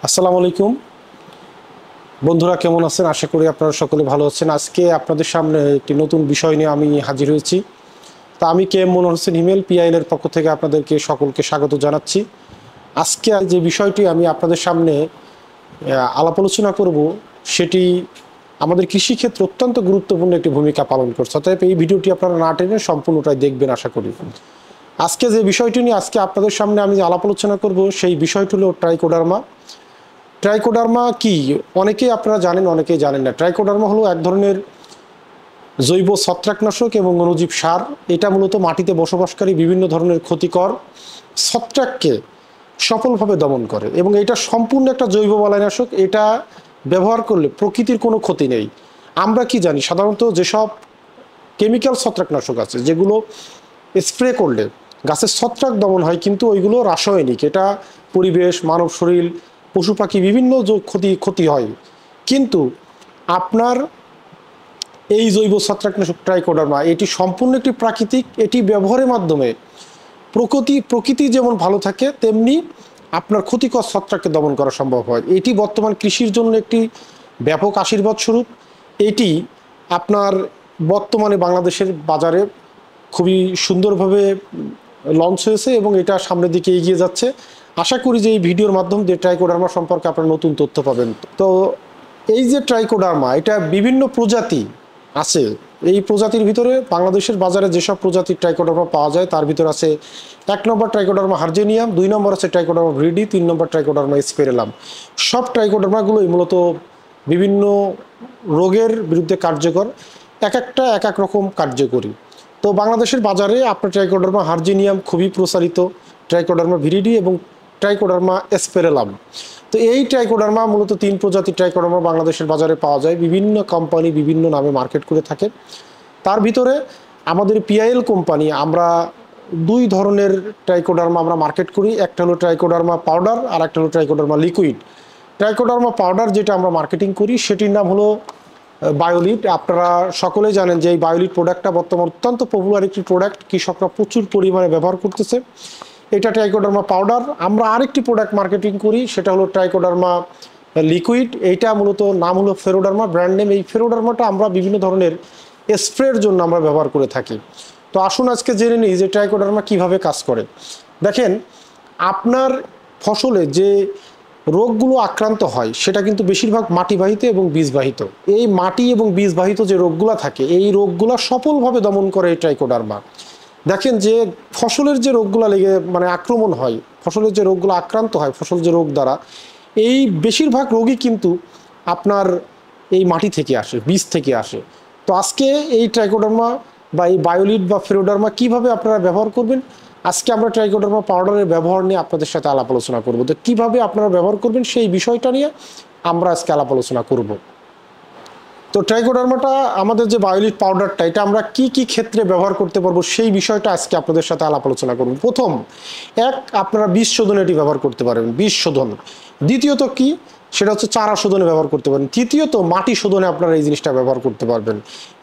আসসালামু আলাইকুম বন্ধুরা, কেমন আছেন? আশা করি আপনারা সকলে ভালো আছেন। আজকে আপনাদের সামনে একটি নতুন বিষয় নিয়ে আমি হাজির হয়েছি। তা আমি কে এম মনোহর হোসেন হিমেল, পিআইএল এর পক্ষ থেকে আপনাদেরকে সকলকে স্বাগত জানাচ্ছি। আজকে যে বিষয়টি আমি আপনাদের সামনে আলাপ আলোচনা করব, সেটি আমাদের কৃষিক্ষেত্রে অত্যন্ত গুরুত্বপূর্ণ একটি ভূমিকা পালন করছে। অতএব এই ভিডিওটি আপনারা না টেনে সম্পূর্ণটাই দেখবেন আশা করি। আজকে যে বিষয়টি নিয়ে আজকে আপনাদের সামনে আমি আলাপ আলোচনা করব, সেই বিষয়টি হলো ট্রাইকোডার্মা। ট্রাইকোডার্মা কি? অনেকেই আপনারা জানেন, অনেকেই জানেন না। ট্রাইকোডার্মা হলো এক ধরনের জৈব ছত্রাকনাশক এবং অণুজীব সার। এটা মূলত মাটিতে বসবাসকারী বিভিন্ন ধরনের ক্ষতিকর ছত্রাককে সফলভাবে দমন করে এবং এটা সম্পূর্ণ একটা জৈব বালাইনাশক। এটা ব্যবহার করলে প্রকৃতির কোনো ক্ষতি নেই। আমরা কি জানি, সাধারণত যেসব কেমিক্যাল ছত্রাকনাশক আছে যেগুলো স্প্রে করলে গাছের ছত্রাক দমন হয়, কিন্তু ওইগুলো রাসায়নিক। এটা পরিবেশ, মানব শরীর, পশু পাখি বিভিন্ন ক্ষতি হয়। কিন্তু আপনার এই জৈব ছত্রাকনাশক ট্রাইকোডার্মা এটি সম্পূর্ণ একটি প্রাকৃতিক। এটি ব্যবহারের মাধ্যমে প্রকৃতি যেমন ভালো থাকে, তেমনি আপনার ক্ষতিকর ছত্রাককে দমন করা সম্ভব হয়। এটি বর্তমান কৃষির জন্য একটি ব্যাপক আশীর্বাদ স্বরূপ। এটি আপনার বর্তমানে বাংলাদেশের বাজারে খুবই সুন্দরভাবে লঞ্চ হয়েছে এবং এটা সামনের দিকে এগিয়ে যাচ্ছে। আশা করি যে এই ভিডিওর মাধ্যমে দিয়ে ট্রাইকোডার্মা সম্পর্কে আপনারা নতুন তথ্য পাবেন। তো এই যে ট্রাইকোডার্মা, এটা বিভিন্ন প্রজাতি আছে। এই প্রজাতির ভিতরে বাংলাদেশের বাজারে যেসব প্রজাতির ট্রাইকোডার্মা পাওয়া যায় তার ভিতরে আছে 1 নম্বর ট্রাইকোডার্মা হার্জেনিয়াম, 2 নম্বর আছে ট্রাইকোডার্মা ভিরিডি, 3 নম্বর ট্রাইকোডার্মা স্পেরেলাম। সব ট্রাইকোডার্মাগুলোই মূলত বিভিন্ন রোগের বিরুদ্ধে কার্যকর, এক একটা এক এক রকম কার্যকরী। তো বাংলাদেশের বাজারে আপনার ট্রাইকোডার্মা হার্জেনিয়াম খুবই প্রসারিত, ট্রাইকোডার্মা ভিরিডি এবং ট্রাইকোডার্মা স্পেরেলাম। তো এই ট্রাইকোডার্মা মূলত 3 প্রজাতির ট্রাইকোডার্মা বাংলাদেশের বাজারে পাওয়া যায়। বিভিন্ন কোম্পানি বিভিন্ন নামে মার্কেট করে থাকে। তার ভিতরে আমাদের পিআইএল কোম্পানি, আমরা 2 ধরনের ট্রাইকোডার্মা আমরা মার্কেট করি। একটা হলো ট্রাইকোডার্মা পাউডার আর একটা হলো ট্রাইকোডার্মা লিকুইড। ট্রাইকোডার্মা পাউডার যেটা আমরা মার্কেটিং করি সেটির নাম হলো বায়োলিট। আপনারা সকলেই জানেন যে এই বায়োলিট প্রোডাক্টটা বর্তমানে অত্যন্ত পপুলার একটি প্রোডাক্ট, কৃষকরা প্রচুর পরিমাণে ব্যবহার করতেছে। এটা ট্রাইকোডার্মা পাউডার। আমরা আরেকটি প্রোডাক্ট মার্কেটিং করি, সেটা হলো ট্রাইকোডার্মা লিকুইড। এইটা মূলত নাম হলো ফেরোডার্মা, ব্র্যান্ড নেম। এই ফেরোডার্মাটা আমরা বিভিন্ন ধরনের স্প্রের জন্য আমরা ব্যবহার করে থাকি। তো আসুন আজকে জেনে নিই যে ট্রাইকোডার্মা কিভাবে কাজ করে। দেখেন, আপনার ফসলে যে রোগগুলো আক্রান্ত হয় সেটা কিন্তু বেশিরভাগ মাটিবাহিত এবং বীজবাহিত। এই মাটি এবং বীজবাহিত যে রোগগুলো থাকে, এই রোগগুলো সফলভাবে দমন করে এই ট্রাইকোডার্মা। দেখেন যে ফসলের যে রোগগুলো লেগে আক্রমণ হয়, ফসলের যে রোগগুলো আক্রান্ত হয় ফসল যে রোগ দ্বারা, এই বেশিরভাগ রোগই কিন্তু আপনার এই মাটি থেকে আসে, বীজ থেকে আসে। তো আজকে এই ট্রাইকোডার্মা বা এই বায়োলিট বা ফেরোডার্মা কিভাবে আপনারা ব্যবহার করবেন, আজকে আমরা ট্রাইকোডার্মা পাউডারের ব্যবহার নিয়ে আপনাদের সাথে আলাপ আলোচনা করব। তো কীভাবে আপনারা ব্যবহার করবেন সেই বিষয়টা নিয়ে আমরা আজকে আলাপ আলোচনা করব। তো ট্রাইকোডার্মাটা, আমাদের যে বায়োলিট পাউডারটা, এটা আমরা কি কি ক্ষেত্রে ব্যবহার করতে পারবো সেই বিষয়টা আজকে আপনাদের সাথে আলাপ আলোচনা করব। প্রথম, আপনারা বীজ শোধনে এটি ব্যবহার করতে পারবেন, বীজ শোধন। দ্বিতীয়ত কি, সেটা হচ্ছে চারা শোধনে ব্যবহার করতে পারেন। তৃতীয়ত মাটি শোধনে আপনারা এই জিনিসটা ব্যবহার করতে পারবেন।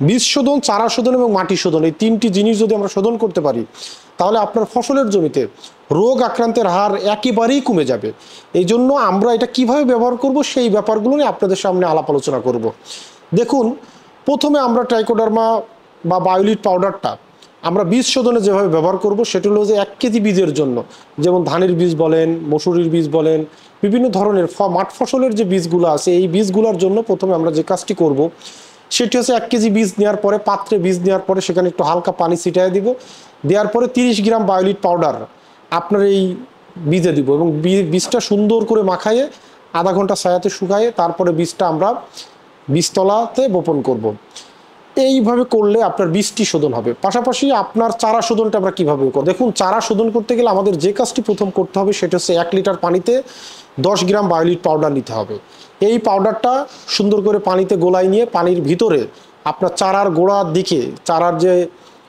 বীজ শোধন, চারা শোধন এবং মাটি শোধন, এই 3টি জিনিস যদি আমরা শোধন করতে পারি তাহলে আপনার ফসলের জমিতে রোগ আক্রান্তের হার একেবারেই কমে যাবে। এই জন্য আমরা এটা কিভাবে ব্যবহার করব সেই ব্যাপারগুলো নিয়ে আপনাদের সামনে আলাপ আলোচনা করব। দেখুন, প্রথমে আমরা ট্রাইকোডার্মা বা বায়োলিট পাউডারটা আমরা বীজ শোধনে যেভাবে ব্যবহার করব সেটা হলো যে 1 কেজি বীজের জন্য, যেমন ধানের বীজ বলেন, মসুরির বীজ বলেন, বিভিন্ন ধরনের মাঠ ফসলের যে বীজগুলো আছে, এই বীজগুলোর জন্য প্রথমে আমরা যে কাজটি করব সেটি হচ্ছে 1 কেজি বীজ নেওয়ার পরে, পাত্রে বীজ নেওয়ার পরে সেখানে একটু হালকা পানি ছিটিয়ে দিব। দেওয়ার পরে 30 গ্রাম বায়োলিট পাউডার আপনার এই বীজে দিব এবং বীজটা সুন্দর করে মাখাইয়ে আধা ঘন্টা ছায়াতে শুকাইয়ে তারপরে বীজটা আমরা বীজতলাতে বপন করব। এইভাবে করলে আপনার বীজটি শোধন হবে। পাশাপাশি আপনার চারা শোধনটা আমরা কীভাবে করব, দেখুন, চারা শোধন করতে গেলে আমাদের যে কাজটি প্রথম করতে হবে সেটা হচ্ছে 1 লিটার পানিতে 10 গ্রাম বায়োলিট পাউডার নিতে হবে। এই পাউডারটা সুন্দর করে পানিতে গোলাই নিয়ে পানির ভিতরে আপনার চারার গোড়ার দিকে, চারার যে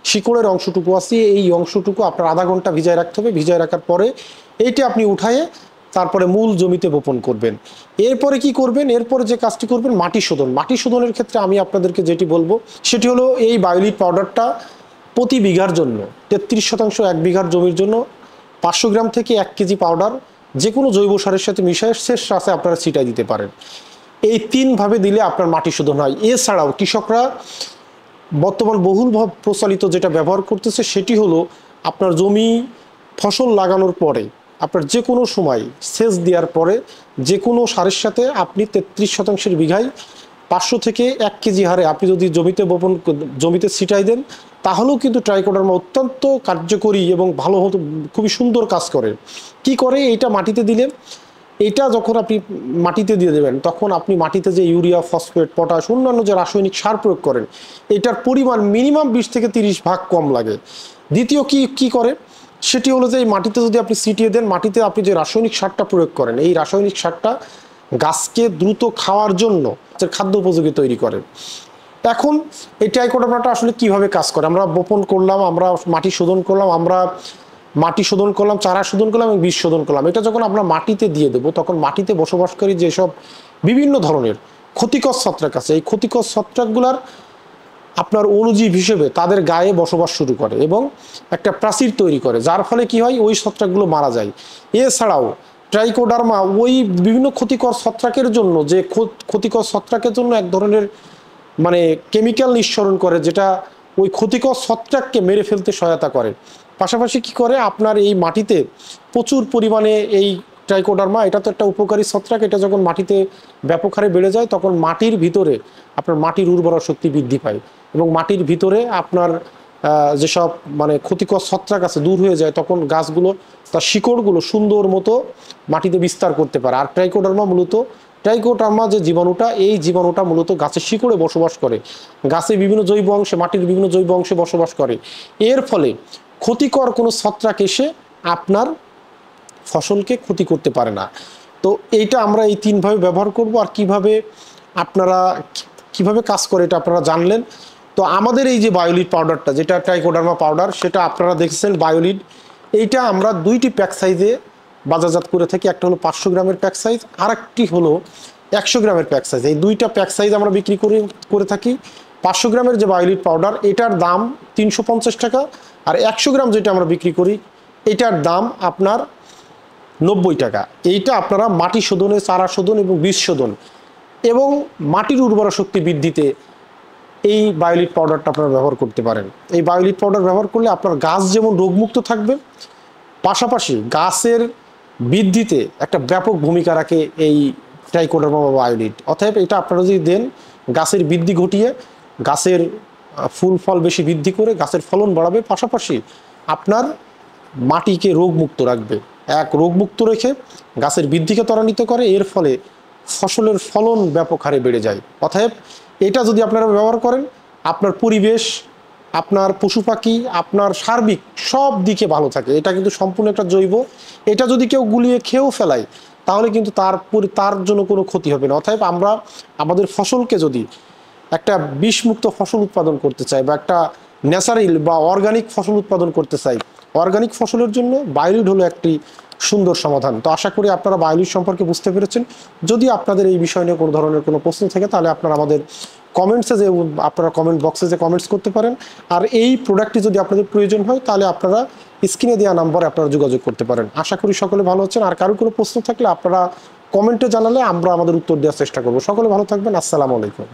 শিকড়ের অংশটুকু আছে এই অংশটুকু আপনার আধা ঘন্টা ভিজায় রাখতে হবে। ভিজায় রাখার পরে এইটি আপনি উঠায়ে তারপরে মূল জমিতে বপন করবেন। এরপরে কি করবেন, এরপরে যে কাজটি করবেন মাটি শোধন। মাটি শোধনের ক্ষেত্রে আমি আপনাদেরকে যেটি বলবো সেটি হলো এই বায়োলিট পাউডারটা প্রতি বিঘার জন্য 33% 1 বিঘার জমির জন্য 500 গ্রাম থেকে 1 কেজি পাউডার যে কোনো জৈব সারের সাথে মিশিয়ে শেষ রাশে আপনারা ছিটাই দিতে পারেন। এই 3 ভাবে দিলে আপনার মাটি শোধন হয়। এছাড়াও কৃষকরা বর্তমান বহুল প্রচলিত যেটা ব্যবহার করতেছে সেটি হলো আপনার জমি ফসল লাগানোর পরে আপনার যে কোনো সময় সেচ দেওয়ার পরে যে কোনো সারের সাথে আপনি 33% বিঘায় 500 থেকে 1 কেজি হারে আপনি যদি জমিতে ছিটাই দেন, তাহলেও কিন্তু ট্রাইকোডার্মা অত্যন্ত কার্যকরী এবং ভালো হতো, খুবই সুন্দর কাজ করে। কি করে এইটা মাটিতে দিলে, এটা যখন আপনি মাটিতে দিয়ে দেবেন তখন আপনি মাটিতে যে ইউরিয়া, ফসফেট, পটাশ, অন্যান্য যে রাসায়নিক সার প্রয়োগ করেন এটার পরিমাণ মিনিমাম 20 থেকে 30 ভাগ কম লাগে। দ্বিতীয় কি করে সেটি হলো যে এই মাটিতে যদি আপনি ছিটিয়ে দেন, মাটিতে আপনি যে রাসায়নিক সারটা প্রয়োগ করেন এই রাসায়নিক সারটা গাছকে দ্রুত খাওয়ার জন্য খাদ্য উপযোগী তৈরি করে। এখন এই ট্রাইকোডার্মাটা আসলে কিভাবে কাজ করে, আমরা বপন করলাম, আমরা মাটি শোধন করলাম, চারা শোধন করলাম এবং বীজ শোধন করলাম। এটা যখন আমরা মাটিতে দিয়ে দেবো তখন মাটিতে বসবাসকারী যেসব বিভিন্ন ধরনের ক্ষতিকর ছত্রাক আছে এই ক্ষতিকর ছত্রাকগুলার আপনার অণুজীব হিসেবে তাদের গায়ে বসবাস শুরু করে এবং একটা প্রাচীর তৈরি করে, যার ফলে কি হয় ওই ছত্রাকগুলো মারা যায়। এছাড়াও ট্রাইকোডার্মা ওই বিভিন্ন ক্ষতিকর ছত্রাকের জন্য এক ধরনের মানে কেমিক্যাল নিঃসরণ করে যেটা ওই ক্ষতিকর ছত্রাককে মেরে ফেলতে সহায়তা করে। পাশাপাশি কি করে আপনার এই মাটিতে প্রচুর পরিমাণে এই ট্রাইকোডার্মা, এটা তো একটা উপকারী ছত্রাক, এটা যখন মাটিতে ব্যাপক হারে বেড়ে যায় তখন মাটির ভিতরে আপনার মাটির উর্বরা শক্তি বৃদ্ধি পায় এবং মাটির ভিতরে আপনার যেসব মানে ক্ষতিকর ছত্রাক আছে দূর হয়ে যায়, তখন গাছগুলো তার শিকড়গুলো সুন্দর মতো মাটিতে বিস্তার করতে পারে। আর ট্রাইকোডার্মা যে জীবাণুটা, এই জীবাণুটা মূলত গাছের শিকড়ে বসবাস করে, গাছের বিভিন্ন জৈব অংশে, মাটির বিভিন্ন জৈব অংশে বসবাস করে। এর ফলে ক্ষতিকর কোনো ছত্রাক এসে আপনার ফসলকে ক্ষতি করতে পারে না। তো এইটা আমরা এই 3 ভাবে ব্যবহার করব। আর কিভাবে কাজ করে এটা আপনারা জানলেন। তো আমাদের এই যে বায়োলিড পাউডারটা, যেটা ট্রাইকোডার্মা পাউডার, সেটা আপনারা দেখছেন বায়োলিড, এইটা আমরা 2টি প্যাক সাইজে বাজারজাত করে থাকি। একটা হলো 500 গ্রামের প্যাক সাইজ, আর একটি হলো 100 গ্রামের প্যাক সাইজ। এই 2টা প্যাক সাইজ আমরা বিক্রি করে থাকি। 500 গ্রামের যে বায়োলিড পাউডার এটার দাম 350 টাকা, আর 100 গ্রাম যেটা আমরা বিক্রি করি এটার দাম আপনার 90 টাকা। এইটা আপনারা মাটি শোধনে, চারা শোধন এবং বীজ শোধন এবং মাটির উর্বরা শক্তি বৃদ্ধিতে এই বায়োলিড পাউডারটা আপনারা ব্যবহার করতে পারেন। এই বায়োলিড পাউডার ব্যবহার করলে আপনার গাছ যেমন রোগমুক্ত থাকবে, পাশাপাশি গাছের বৃদ্ধিতে একটা ব্যাপক ভূমিকা রাখে এই ট্রাইকোডার্মা বা বায়োলিড। অতএব এটা আপনারা যদি দেন, গাছের বৃদ্ধি ঘটিয়ে গাছের ফুল ফল বেশি বৃদ্ধি করে গাছের ফলন বাড়াবে, পাশাপাশি আপনার মাটিকে রোগমুক্ত রাখবে। রোগমুক্ত রেখে গাছের বৃদ্ধিকে ত্বরান্বিত করে, এর ফলে ফসলের ফলন ব্যাপক হারে বেড়ে যায়। অতএব এটা যদি আপনারা ব্যবহার করেন, আপনার পরিবেশ, আপনার পশু পাখি, আপনার সার্বিক সব দিকে ভালো থাকে। এটা কিন্তু সম্পূর্ণ একটা জৈব, এটা যদি কেউ গুলিয়ে খেয়েও ফেলায় তাহলে কিন্তু তার জন্য কোনো ক্ষতি হবে না। অতএব আমরা আমাদের ফসলকে যদি একটা বিষমুক্ত ফসল উৎপাদন করতে চাই বা একটা ন্যাচারাল বা অর্গানিক ফসল উৎপাদন করতে চাই, অর্গানিক ফসলের জন্য বায়োলিড হলো একটি সুন্দর সমাধান। তো আশা করি আপনারা বায়োলিড সম্পর্কে বুঝতে পেরেছেন। যদি আপনাদের এই বিষয় নিয়ে কোনো ধরনের কোনো প্রশ্ন থাকে তাহলে আপনারা আমাদের কমেন্ট বক্সে যে কমেন্টস করতে পারেন। আর এই প্রোডাক্টটি যদি আপনাদের প্রয়োজন হয় তাহলে আপনারা স্ক্রিনে দেওয়া নাম্বারে আপনারা যোগাযোগ করতে পারেন। আশা করি সকলে ভালো হচ্ছেন। আর কারো কোনো প্রশ্ন থাকলে আপনারা কমেন্টে জানালে আমরা আমাদের উত্তর দেওয়ার চেষ্টা করব। সকলে ভালো থাকবেন। আসসালামু আলাইকুম।